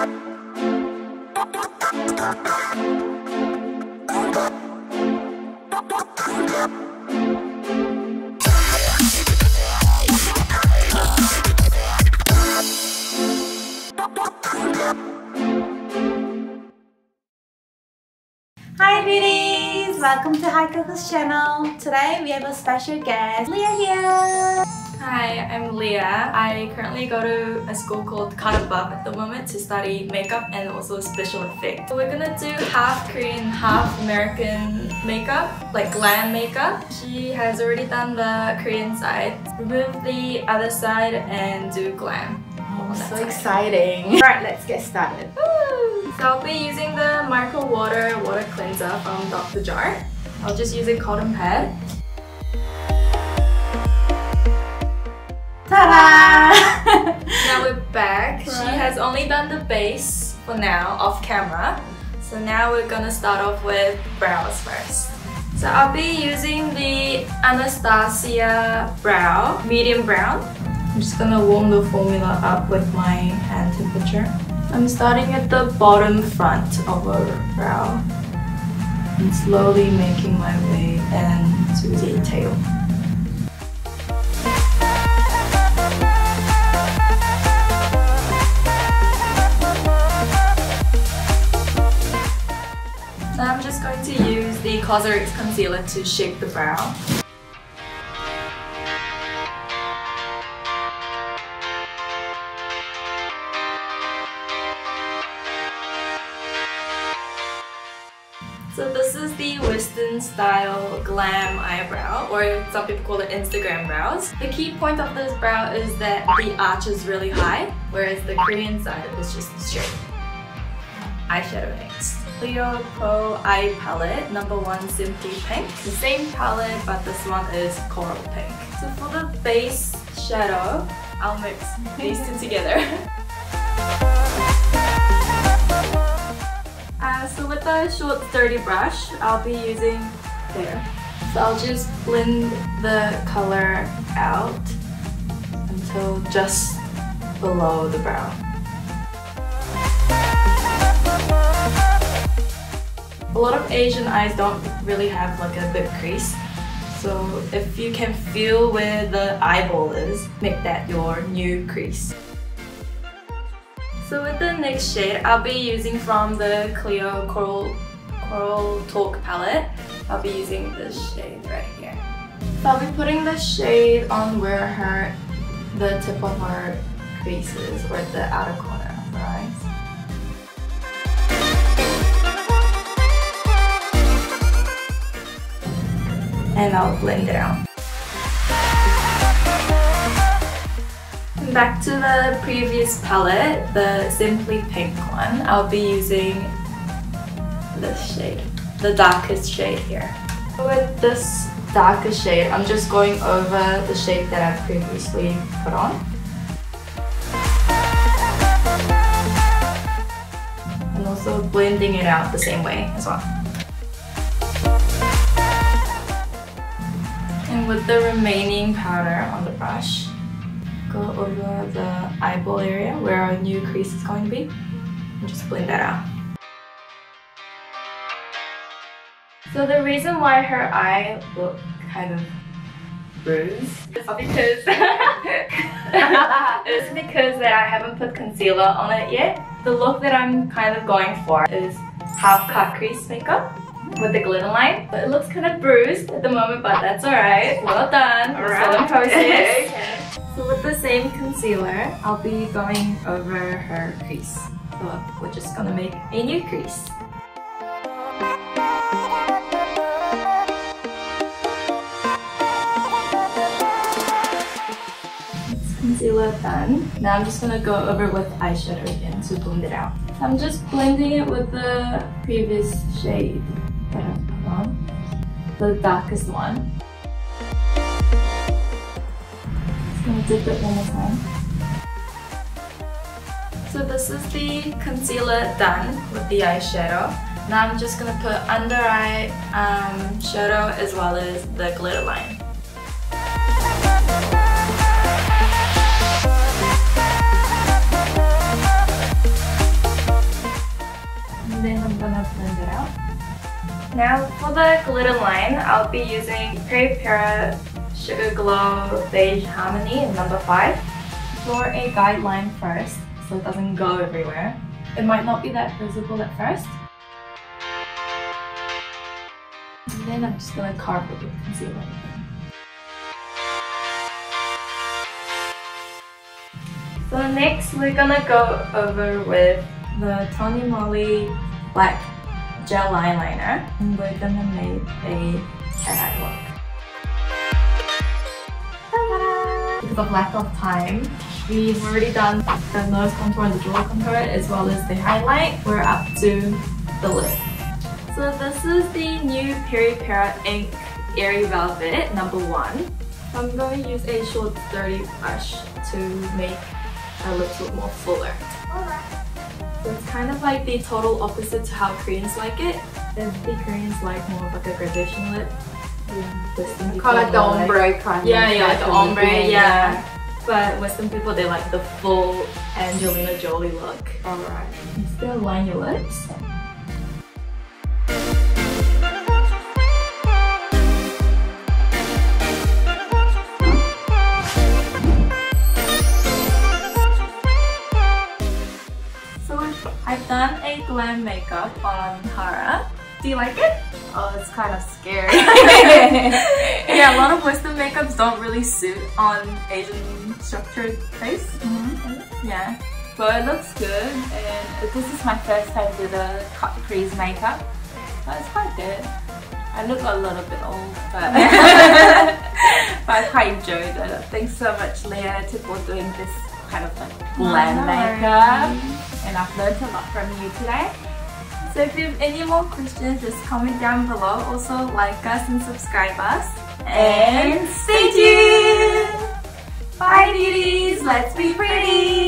Hi beauties! Welcome to HIKOCO's channel. Today we have a special guest, Leah here. Hi, I'm Leah. I currently go to a school called CUT-CREASE at the moment to study makeup and also special effects. So we're gonna do half Korean, half American makeup, like glam makeup. She has already done the Korean side. Remove the other side and do glam. Oh, so exciting. Alright, let's get started. Woo! So I'll be using the micro water cleanser from Dr. Jart. I'll just use a cotton pad. Ta-da! Now we're back. She has only done the base for now, off camera. So now we're gonna start off with brows first. So I'll be using the Anastasia brow, medium brown. I'm just gonna warm the formula up with my hand temperature. I'm starting at the bottom front of her brow and slowly making my way into the tail. Now I'm just going to use the COSRX concealer to shape the brow. So this is the Western style glam eyebrow, or some people call it Instagram brows. The key point of this brow is that the arch is really high, whereas the Korean side is just straight. Eyeshadow next. Clio Pro Eye Palette, number 1 Simply Pink. The same palette, but this one is coral pink. So for the base shadow, I'll mix these two together. So with the short sturdy brush, I'll be using there. So I'll just blend the color out until just below the brow. A lot of Asian eyes don't really have like a big crease. So if you can feel where the eyeball is, make that your new crease. So with the next shade, I'll be using from the Clio Coral Talk palette. I'll be using this shade right here. So I'll be putting the shade on where the tip of her crease is, or the outer corner of her eyes. And I'll blend it out. Back to the previous palette, the Simply Pink one, I'll be using this shade, the darkest shade here. With this darkest shade, I'm just going over the shade that I've previously put on. And also blending it out the same way as well. And with the remaining powder on the brush, go over the eyeball area where our new crease is going to be and just blend that out. So the reason why her eye looked kind of bruised is because that I haven't put concealer on it yet. The look that I'm kind of going for is half cut crease makeup with the GUIDELINE. But it looks kind of bruised at the moment, but that's alright. Well done. Still in process. So with the same concealer, I'll be going over her crease. So we're just gonna make a new crease. It's concealer done. Now I'm just gonna go over with eyeshadow again to blend it out. So I'm just blending it with the previous shade that I put on, the darkest one. Gonna dip it one more time. So this is the concealer done with the eyeshadow. Now I'm just gonna put under eye shadow as well as the glitter line. now for the glitter line, I'll be using Peripera Sugar Glow Beige Harmony in number 5. Draw a guideline first so it doesn't go everywhere. It might not be that visible at first. And then I'm just gonna carve it with concealer. So next we're gonna go over with the TONYMOLY black gel eyeliner, and we're gonna make a cat eye look. Because of lack of time, we've already done the nose contour and the jaw contour as well as the highlight. We're up to the lip. So this is the new Peripera Ink Airy Velvet number 1. I'm going to use a short sturdy brush to make our lips look more fuller. So it's kind of like the total opposite to how Koreans like it. The Koreans like more of like a graduation lip. Western people Call it the ombre kind. Yeah, the ombre, yeah. But Western people, they like the full Angelina Jolie look. Alright. You still line your lips. I've done a glam makeup on Hara. Do you like it? Oh, it's kind of scary. Yeah, a lot of Western makeups don't really suit on Asian structured face. Yeah, but it looks good. And this is my first time to do the CUT-CREASE makeup. But it's quite good. I look a little bit old, but, but I quite enjoyed it. Thanks so much, Leah, for doing this kind of like glam makeup. And I've learned a lot from you today. So if you have any more questions, just comment down below. Also like us and subscribe us. And stay tuned! Bye beauties! Let's be pretty!